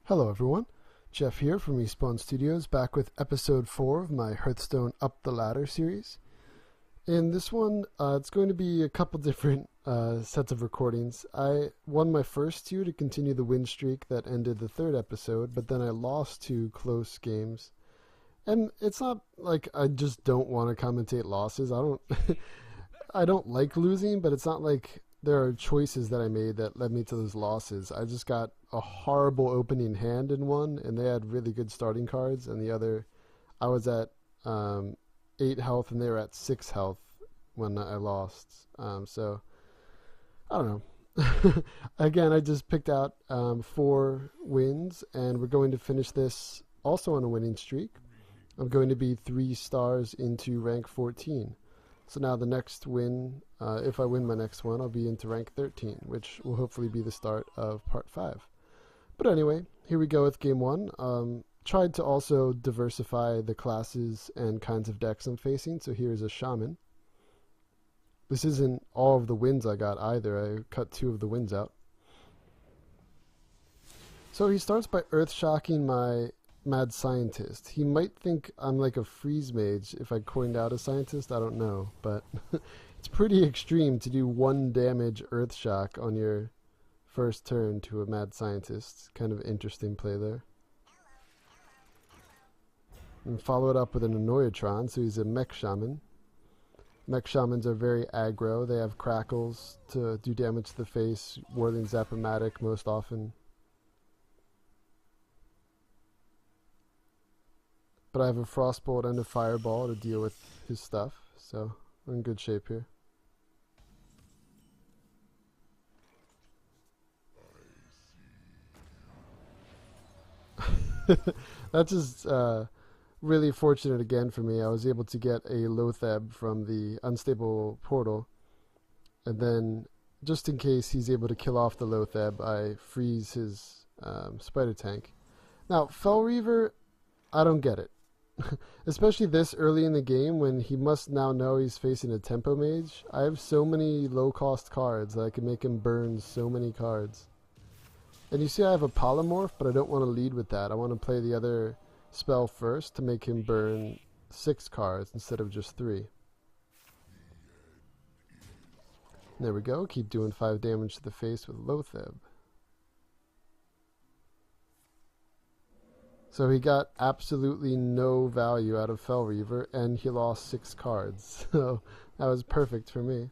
Hello everyone, Jeff here from Respawn Studios, back with episode 4 of my Hearthstone Up the Ladder series. In this one, it's going to be a couple different sets of recordings. I won my first two to continue the win streak that ended the third episode, but then I lost two close games. And it's not like I just don't want to commentate losses. I don't like losing, but it's not like there are choices that I made that led me to those losses. I just got a horrible opening hand in one, and they had really good starting cards, and the other, I was at 8 health and they were at 6 health when I lost. So, I don't know. Again, I just picked out 4 wins, and we're going to finish this also on a winning streak. I'm going to be 3 stars into rank 14. So now the next win, if I win my next one, I'll be into rank 13, which will hopefully be the start of part 5. But anyway, here we go with game 1. Tried to also diversify the classes and kinds of decks I'm facing, so here's a Shaman. This isn't all of the wins I got either, I cut 2 of the wins out. So he starts by Earth-shocking my Mad Scientist. He might think I'm like a freeze mage if I coined out a scientist, I don't know, but it's pretty extreme to do 1 damage Earth Shock on your first turn to a Mad Scientist. Kind of interesting play there. And follow it up with an Annoyatron, so he's a Mech Shaman. Mech Shamans are very aggro. They have crackles to do damage to the face, Whirling Zap-O-Matic most often. But I have a Frostbolt and a Fireball to deal with his stuff, so we're in good shape here. That's just really fortunate again for me. I was able to get a Loatheb from the Unstable Portal, and then just in case he's able to kill off the Loatheb, I freeze his Spider Tank. Now, Fellreaver, I don't get it. Especially this early in the game when he must now know he's facing a Tempo Mage. I have so many low-cost cards that I can make him burn so many cards. And you see I have a Polymorph, but I don't want to lead with that. I want to play the other spell first to make him burn 6 cards instead of just 3. There we go. Keep doing 5 damage to the face with Loatheb. So he got absolutely no value out of Fellreaver, and he lost 6 cards. So that was perfect for me.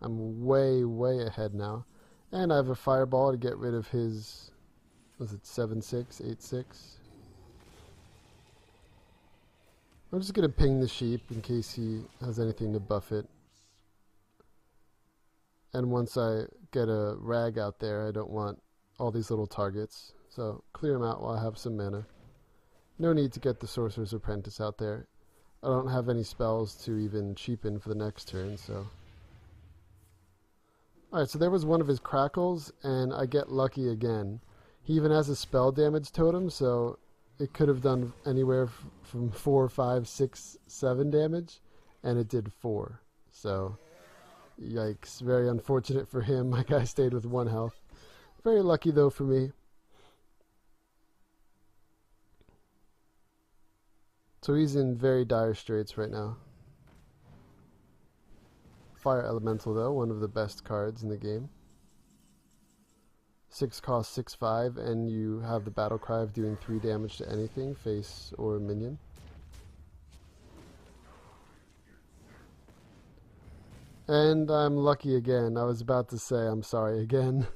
I'm way, way ahead now. And I have a Fireball to get rid of his, was it 7/6, 8/6? I'm just going to ping the sheep in case he has anything to buff it. And once I get a rag out there, I don't want all these little targets. So clear them out while I have some mana. No need to get the Sorcerer's Apprentice out there. I don't have any spells to even cheapen for the next turn, so. Alright, so there was one of his Crackles, and I get lucky again. He even has a spell damage totem, so it could have done anywhere from 4, 5, 6, 7 damage, and it did 4. So, yikes. Very unfortunate for him. My guy stayed with 1 health. Very lucky, though, for me. So he's in very dire straits right now. Fire Elemental, though, one of the best cards in the game. 6 cost 6/5, and you have the battle cry of doing 3 damage to anything, face or minion. And I'm lucky again. I was about to say I'm sorry again.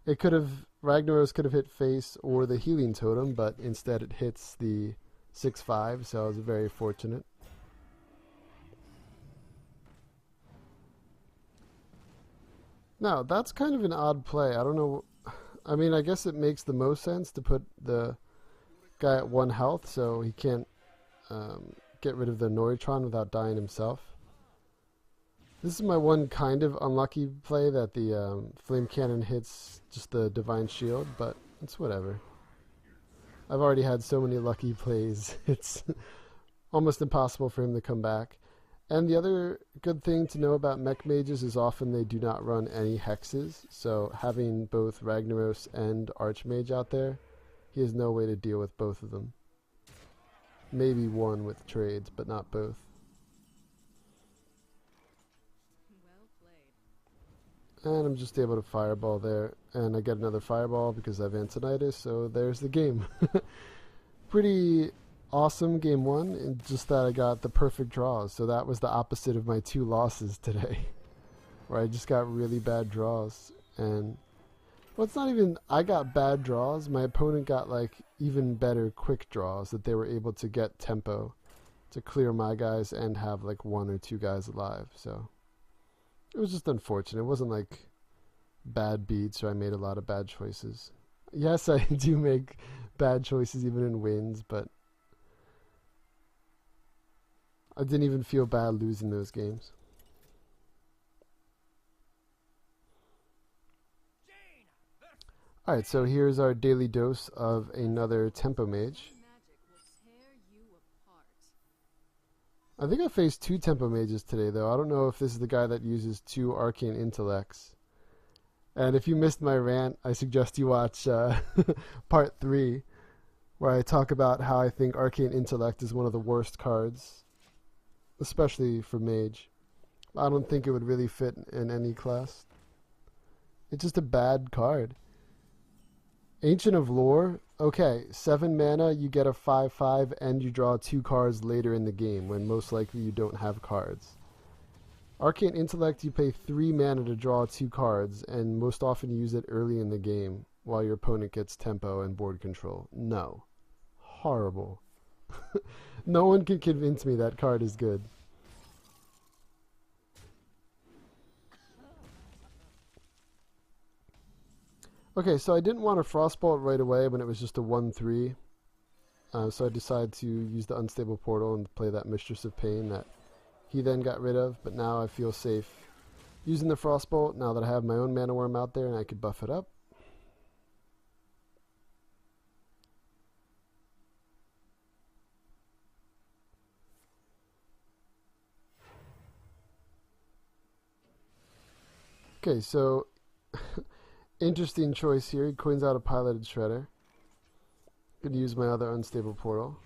It could have, Ragnaros could have hit face or the healing totem, but instead it hits the 6/5, so I was very fortunate. Now, that's kind of an odd play. I don't know. I mean, I guess it makes the most sense to put the guy at 1 health so he can't get rid of the Noritron without dying himself. This is my one kind of unlucky play that the Flame Cannon hits just the Divine Shield, but it's whatever. I've already had so many lucky plays, it's almost impossible for him to come back. And the other good thing to know about mech mages is often they do not run any hexes, so having both Ragnaros and Archmage out there, he has no way to deal with both of them. Maybe one with trades, but not both. And I'm just able to fireball there, and I get another fireball because I have Antonitis, so there's the game. Pretty awesome game one, and just that I got the perfect draws, so that was the opposite of my 2 losses today, where I just got really bad draws. And well, it's not even I got bad draws, my opponent got like even better quick draws that they were able to get tempo to clear my guys and have like 1 or 2 guys alive. So it was just unfortunate. It wasn't like bad beats or I made a lot of bad choices. Yes, I do make bad choices even in wins, but I didn't even feel bad losing those games. Alright, so here's our daily dose of another Tempo Mage. I think I faced 2 Tempo Mages today, though. I don't know if this is the guy that uses 2 Arcane Intellects. And if you missed my rant, I suggest you watch part 3, where I talk about how I think Arcane Intellect is one of the worst cards, especially for Mage. I don't think it would really fit in any class. It's just a bad card. Ancient of Lore, okay, 7 mana, you get a 5/5, and you draw 2 cards later in the game, when most likely you don't have cards. Arcane Intellect, you pay 3 mana to draw 2 cards, and most often you use it early in the game, while your opponent gets tempo and board control. No. Horrible. No one can convince me that card is good. Okay, so I didn't want a Frostbolt right away when it was just a 1/3. So I decided to use the Unstable Portal and play that Mistress of Pain that he then got rid of, but now I feel safe using the Frostbolt now that I have my own Mana Worm out there and I could buff it up. Okay, so interesting choice here. He coins out a Piloted Shredder. Could use my other Unstable Portal.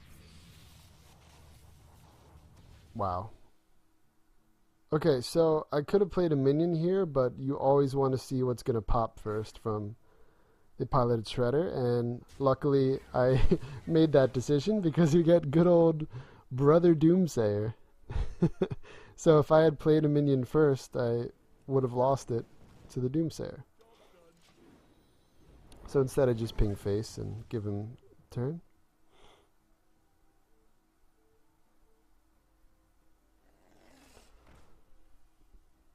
Wow. Okay, so I could have played a minion here, but you always want to see what's going to pop first from the Piloted Shredder, and luckily I made that decision because you get good old Brother Doomsayer. So if I had played a minion first, I would have lost it to the Doomsayer. So instead I just ping face and give him turn.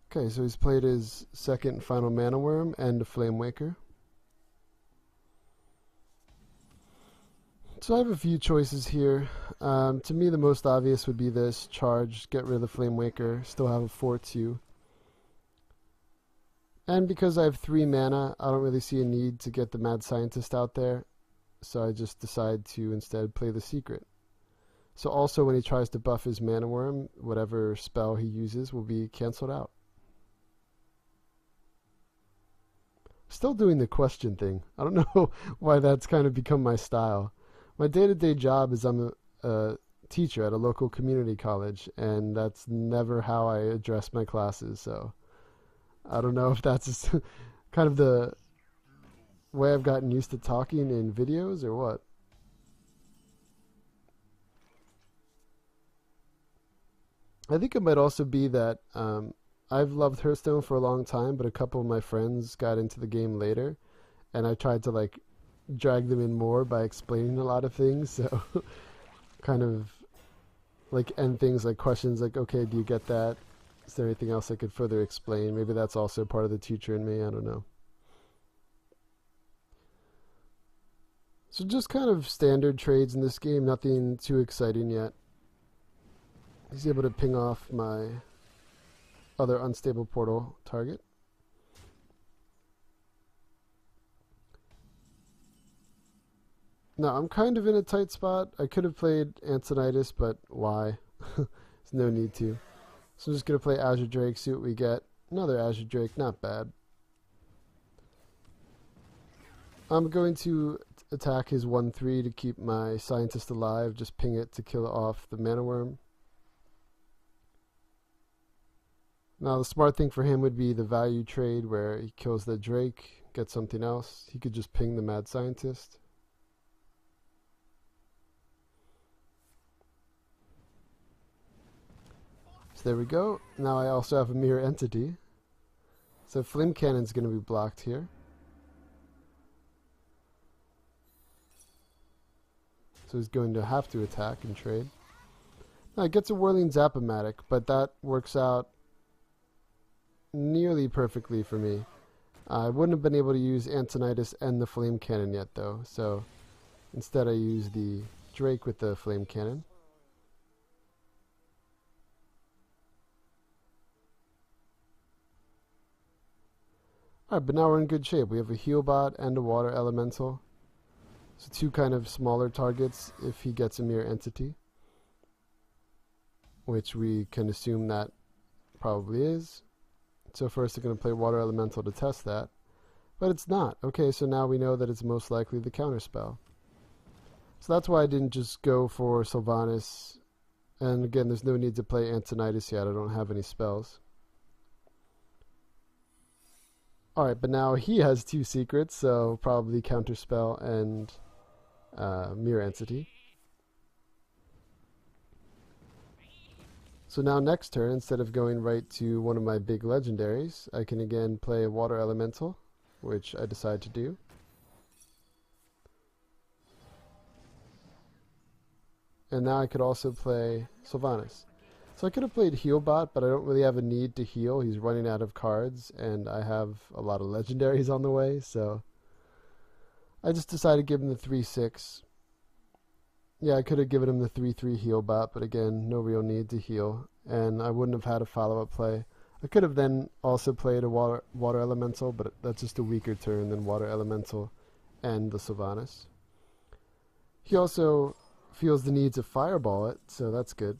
Okay, so he's played his second and final Mana Worm and a Flame Waker. So I have a few choices here. To me the most obvious would be this. Charge, get rid of the Flame Waker, still have a 4/2. And because I have 3 mana, I don't really see a need to get the Mad Scientist out there. So I just decide to instead play the Secret. So also when he tries to buff his Mana Worm, whatever spell he uses will be cancelled out. Still doing the question thing. I don't know why that's kind of become my style. My day-to-day job is I'm a teacher at a local community college, and that's never how I address my classes, so I don't know if that's kind of the way I've gotten used to talking in videos or what. I think it might also be that I've loved Hearthstone for a long time, but a couple of my friends got into the game later, and I tried to like drag them in more by explaining a lot of things, so kind of like end things like questions like, okay, do you get that? Is there anything else I could further explain? Maybe that's also part of the teacher in me, I don't know. So just kind of standard trades in this game, nothing too exciting yet. He's able to ping off my other Unstable Portal target. Now, I'm kind of in a tight spot. I could have played Antonitis, but why? There's no need to. So I'm just going to play Azure Drake, see what we get. Another Azure Drake, not bad. I'm going to attack his 1/3 to keep my scientist alive, just ping it to kill off the mana worm. Now the smart thing for him would be the value trade where he kills the Drake, gets something else. He could just ping the mad scientist. So there we go. Now I also have a mirror entity. So Flame Cannon's going to be blocked here. So he's going to have to attack and trade. Now it gets a Whirling Zap-O-Matic, but that works out nearly perfectly for me. I wouldn't have been able to use Antonitis and the Flame Cannon yet though, so instead I use the Drake with the Flame Cannon. Alright, but now we're in good shape. We have a Heal Bot and a Water Elemental. So two kind of smaller targets if he gets a mirror entity, which we can assume that probably is. So first we're going to play Water Elemental to test that, but it's not. Okay, so now we know that it's most likely the counterspell. So that's why I didn't just go for Sylvanas, and again there's no need to play Antonitis yet, I don't have any spells. Alright, but now he has two secrets, so probably counterspell and mirror entity. So now next turn, instead of going right to one of my big legendaries, I can again play a Water Elemental, which I decide to do. And now I could also play Sylvanas. So I could have played Heal Bot, but I don't really have a need to heal. He's running out of cards, and I have a lot of legendaries on the way, so I just decided to give him the 3/6. Yeah, I could have given him the 3/3 Heal Bot, but again, no real need to heal, and I wouldn't have had a follow-up play. I could have then also played a Water Elemental, but that's just a weaker turn than Water Elemental and the Sylvanas. He also feels the need to Fireball it, so that's good.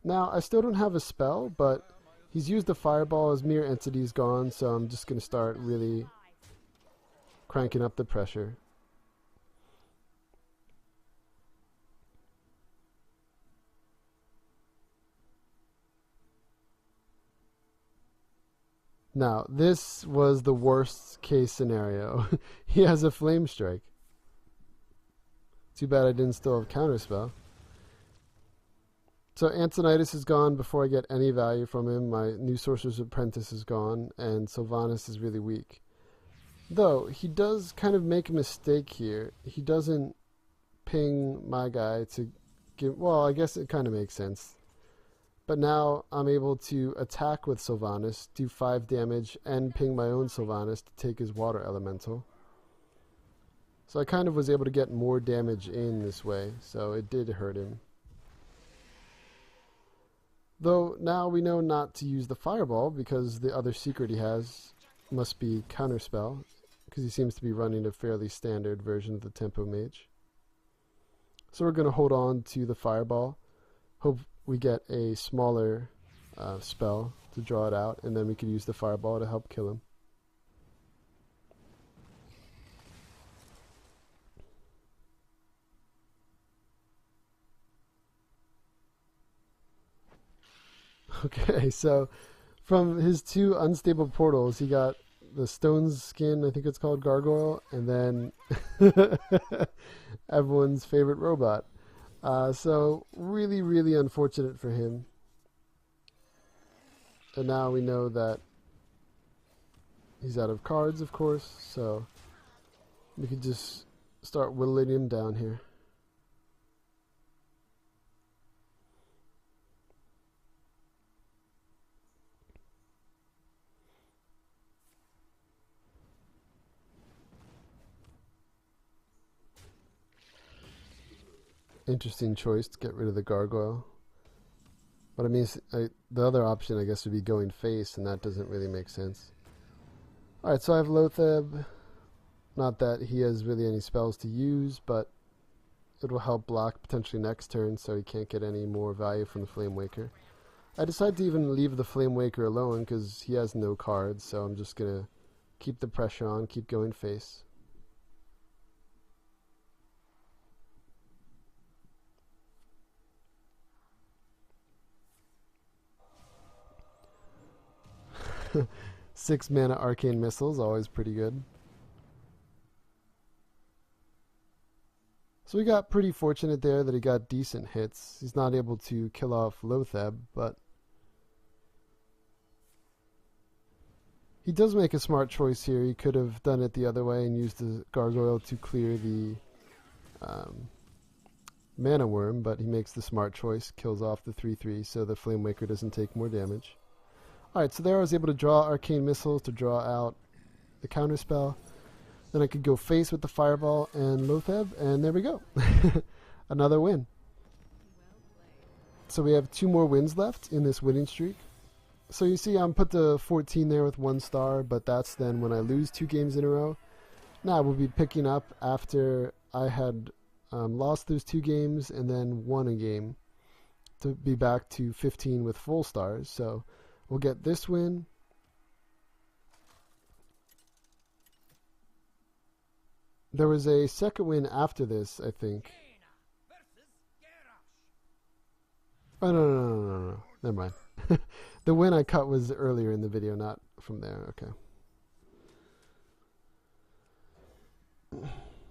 Now, I still don't have a spell, but he's used the Fireball, his mirror entity's gone, so I'm just going to start really cranking up the pressure. Now, this was the worst case scenario. He has a Flame Strike. Too bad I didn't still have Counterspell. So Antonitis is gone before I get any value from him. My new Sorcerer's Apprentice is gone, and Sylvanas is really weak. Though, he does kind of make a mistake here. He doesn't ping my guy to give... Well, I guess it kind of makes sense. But now I'm able to attack with Sylvanas, do 5 damage, and ping my own Sylvanas to take his Water Elemental. So I kind of was able to get more damage in this way, so it did hurt him. Though now we know not to use the Fireball because the other secret he has must be Counterspell, because he seems to be running a fairly standard version of the Tempo Mage. So we're going to hold on to the Fireball, hope we get a smaller spell to draw it out, and then we could use the Fireball to help kill him. Okay, so from his 2 unstable portals, he got the Stone Skin, I think it's called, Gargoyle, and then everyone's favorite robot. So really, really unfortunate for him. And now we know that he's out of cards, of course, so we could just start whittling him down here. Interesting choice to get rid of the Gargoyle. But I mean, the other option, I guess, would be going face, and that doesn't really make sense. Alright, so I have Loatheb. Not that he has really any spells to use, but It'll help block potentially next turn so he can't get any more value from the Flame Waker. I decided to even leave the Flame Waker alone because he has no cards, so I'm just going to keep the pressure on, keep going face. Six mana Arcane Missiles, always pretty good. So we got pretty fortunate there that he got decent hits. He's not able to kill off Lotheb, but he does make a smart choice here. He could have done it the other way and used the Gargoyle to clear the Mana Worm, but he makes the smart choice, kills off the 3/3, so the Flame Waker doesn't take more damage. Alright, so there I was able to draw Arcane Missiles to draw out the counterspell. Then I could go face with the Fireball and Lotheb, and there we go. Another win. So we have 2 more wins left in this winning streak. So you see I'm put to 14 there with 1 star, but that's then when I lose 2 games in a row. Now we'll be picking up after I had lost those 2 games and then won a game to be back to 15 with full stars. So we'll get this win. There was a second win after this, I think. Oh, no. Never mind. The win I cut was earlier in the video, not from there. Okay.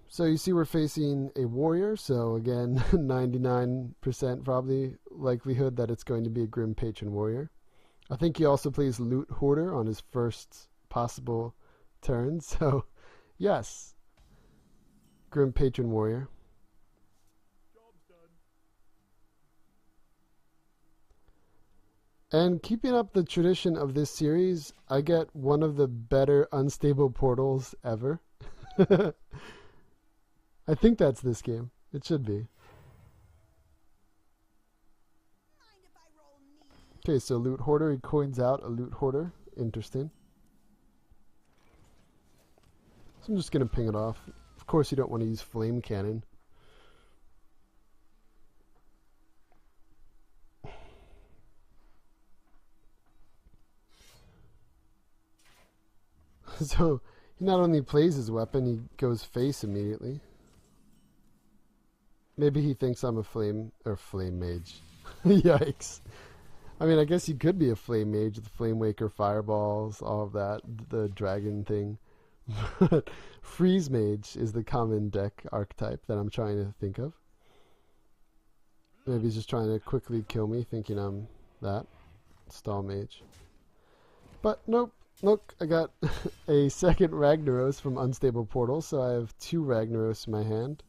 So you see we're facing a warrior, so again, 99% probably likelihood that it's going to be a Grim Patron warrior. I think he also plays Loot Hoarder on his first possible turn, so yes. Grim Patron warrior. Job's done. And keeping up the tradition of this series, I get one of the better unstable portals ever. I think that's this game. It should be. Okay, so Loot Hoarder, he coins out a Loot Hoarder. Interesting. So I'm just going to ping it off. Of course you don't want to use Flame Cannon. So he not only plays his weapon, he goes face immediately. Maybe he thinks I'm a flame mage. Yikes. I mean, I guess you could be a flame mage with Flame Waker, fireballs, all of that, the dragon thing. But Freeze Mage is the common deck archetype that I'm trying to think of. Maybe he's just trying to quickly kill me, thinking I'm that. Stall Mage. But nope. Look, I got a second Ragnaros from Unstable Portal, so I have 2 Ragnaros in my hand.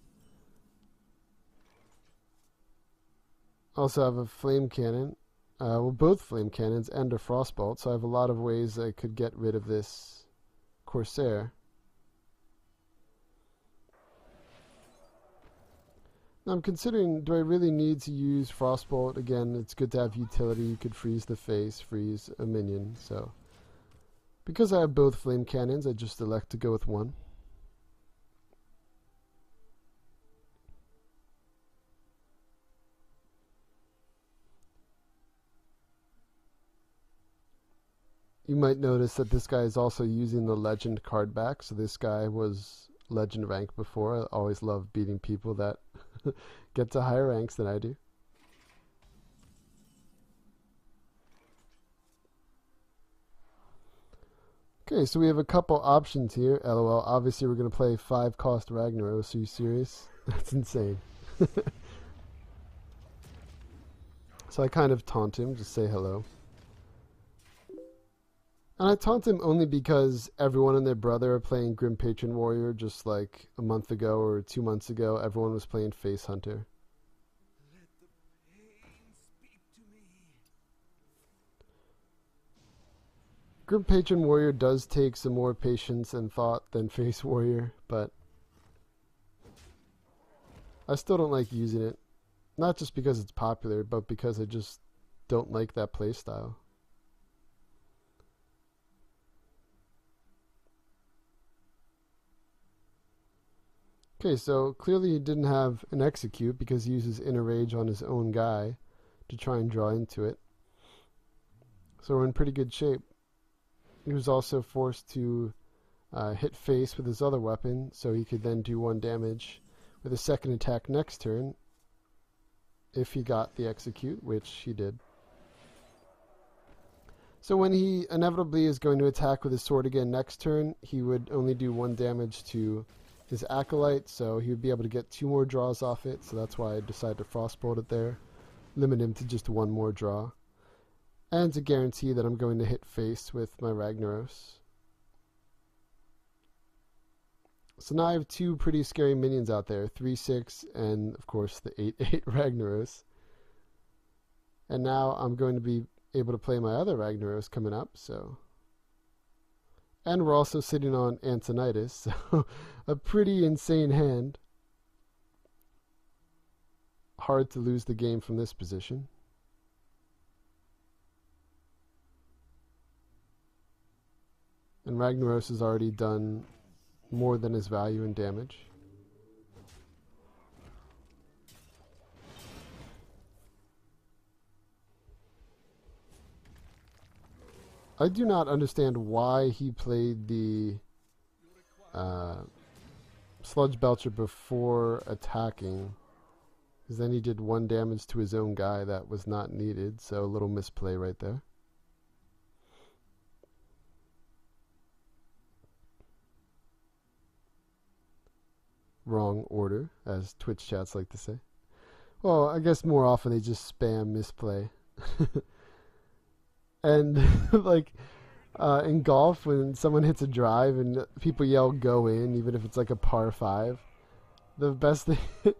Also have a Flame Cannon. Well, both Flame Cannons and a Frostbolt, so I have a lot of ways I could get rid of this Corsair. Now I'm considering, do I really need to use Frostbolt? Again, it's good to have utility. You could freeze the face, freeze a minion, so... Because I have both Flame Cannons, I just elect to go with one. You might notice that this guy is also using the Legend card back, so this guy was Legend rank before. I always love beating people that get to higher ranks than I do. Okay, so we have a couple options here. LOL. Obviously, we're going to play 5-cost Ragnaros. Are you serious? That's insane. So I kind of taunt him, just say hello. And I taunt him only because everyone and their brother are playing Grim Patron Warrior, just like a month ago or 2 months ago, everyone was playing Face Hunter. Let the pain speak to me. Grim Patron Warrior does take some more patience and thought than Face Warrior, but I still don't like using it. Not just because it's popular, but because I just don't like that playstyle. Okay, so clearly he didn't have an execute because he uses Inner Rage on his own guy to try and draw into it. So we're in pretty good shape. He was also forced to hit face with his other weapon, so he could then do 1 damage with a second attack next turn if he got the execute, which he did. So when he inevitably is going to attack with his sword again next turn, he would only do 1 damage to his Acolyte, so he would be able to get 2 more draws off it, so that's why I decided to Frostbolt it there. Limit him to just 1 more draw. And to guarantee that I'm going to hit face with my Ragnaros. So now I have 2 pretty scary minions out there, 3/6 and of course the 8/8 Ragnaros. And now I'm going to be able to play my other Ragnaros coming up, so. And we're also sitting on Antonitis, so a pretty insane hand. Hard to lose the game from this position. And Ragnaros has already done more than his value in damage. I do not understand why he played the Sludge Belcher before attacking, because then he did 1 damage to his own guy that was not needed, so a little misplay right there. Wrong order, as Twitch chats like to say. Well, I guess more often they just spam misplay. And like in golf, when someone hits a drive and people yell "go in," even if it's like a par 5, the best thing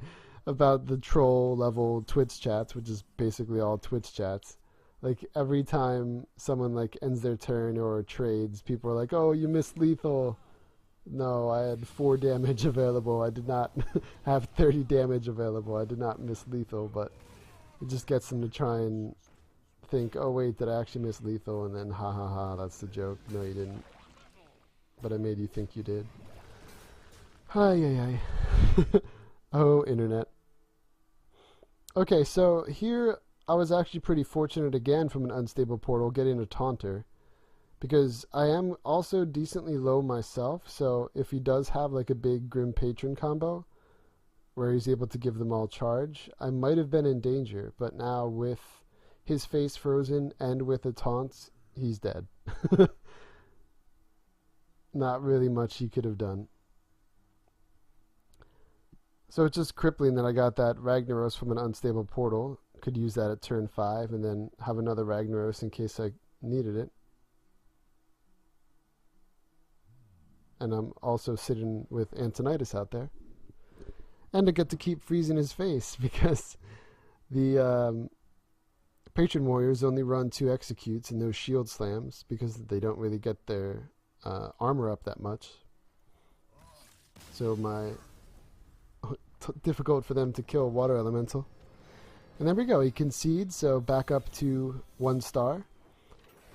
about the troll level Twitch chats, which is basically all Twitch chats, like every time someone like ends their turn or trades, people are like, "Oh, you missed lethal." No, I had 4 damage available. I did not have 30 damage available. I did not miss lethal, but it just gets them to try and think, oh wait, did I actually miss lethal? And then ha ha ha, that's the joke. No, you didn't. But I made you think you did. Hi. Oh, internet. Okay, so here I was actually pretty fortunate again from an unstable portal getting a taunter, because I am also decently low myself, so if he does have like a big Grim Patron combo where he's able to give them all charge, I might have been in danger, but now with his face frozen and with the taunts, he's dead. Not really much he could have done. So it's just crippling that I got that Ragnaros from an unstable portal. Could use that at turn 5 and then have another Ragnaros in case I needed it. And I'm also sitting with Antonitis out there. And I get to keep freezing his face because the Patron Warriors only run 2 executes and no shield slams because they don't really get their armor up that much. So difficult for them to kill Water Elemental. And there we go, he concedes, so back up to 1 star.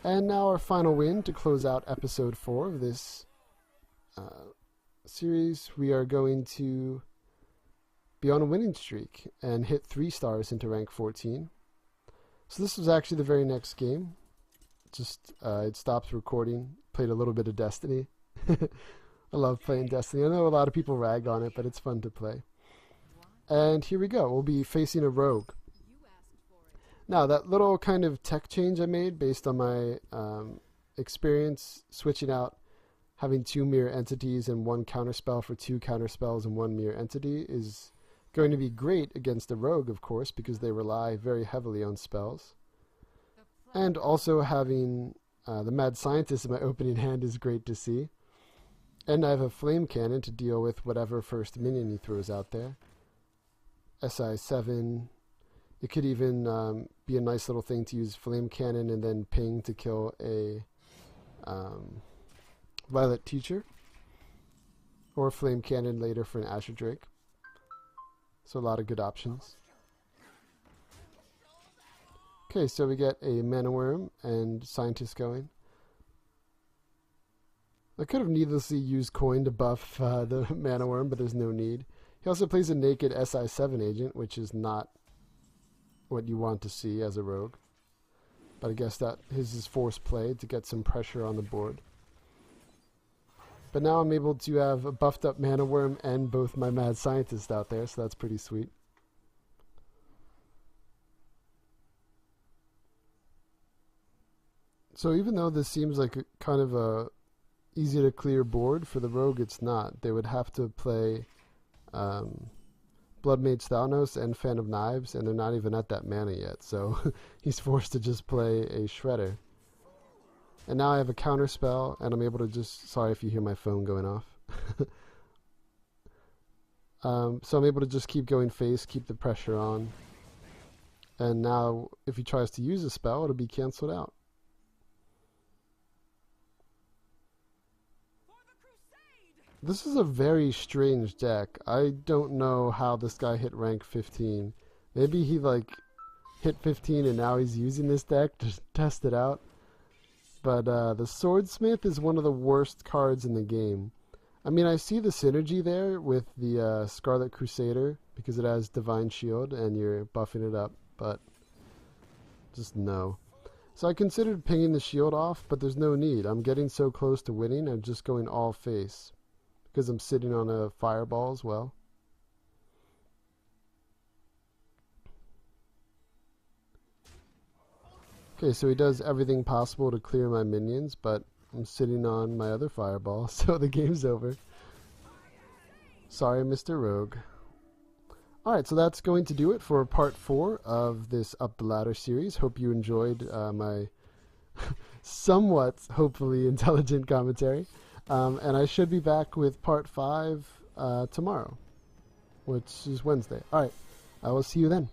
And now our final win to close out episode 4 of this series. We are going to be on a winning streak and hit 3 stars into rank 14. So this was actually the very next game. Just it stopped recording, played a little bit of Destiny. I love playing Destiny. I know a lot of people rag on it, but it's fun to play. And here we go. We'll be facing a rogue. Now, that little kind of tech change I made based on my experience switching out having 2 mirror entities and 1 counterspell for 2 counterspells and 1 mirror entity is going to be great against a rogue, of course, because they rely very heavily on spells. And also having the Mad Scientist in my opening hand is great to see. And I have a Flame Cannon to deal with whatever first minion he throws out there. SI7. It could even be a nice little thing to use Flame Cannon and then ping to kill a Violet Teacher. Or Flame Cannon later for an Asher Drake. So a lot of good options. Okay, so we get a Mana Worm and Scientist going. I could have needlessly used coin to buff the Mana Worm, but there's no need. He also plays a naked SI7 agent, which is not what you want to see as a rogue. But I guess that his is force play to get some pressure on the board. But now I'm able to have a buffed up Mana Worm and both my Mad Scientist out there, so that's pretty sweet. So even though this seems like kind of a easy to clear board, for the rogue it's not. They would have to play Blood Mage Thalnos and Fan of Knives, and they're not even at that mana yet, so he's forced to just play a Shredder. And now I have a counter spell, and I'm able to just... Sorry if you hear my phone going off. So I'm able to just keep going face, keep the pressure on. And now, if he tries to use a spell, it'll be cancelled out. This is a very strange deck. I don't know how this guy hit rank 15. Maybe he, like, hit 15 and now he's using this deck to test it out. But the Swordsmith is one of the worst cards in the game. I mean, I see the synergy there with the Scarlet Crusader because it has Divine Shield and you're buffing it up, but just no. So I considered pinging the shield off, but there's no need. I'm getting so close to winning, I'm just going all face because I'm sitting on a fireball as well. Okay, so he does everything possible to clear my minions, but I'm sitting on my other fireball, so the game's over. Sorry, Mr. Rogue. Alright, so that's going to do it for part 4 of this Up the Ladder series. Hope you enjoyed my somewhat, hopefully, intelligent commentary. And I should be back with part 5 tomorrow, which is Wednesday. Alright, I will see you then.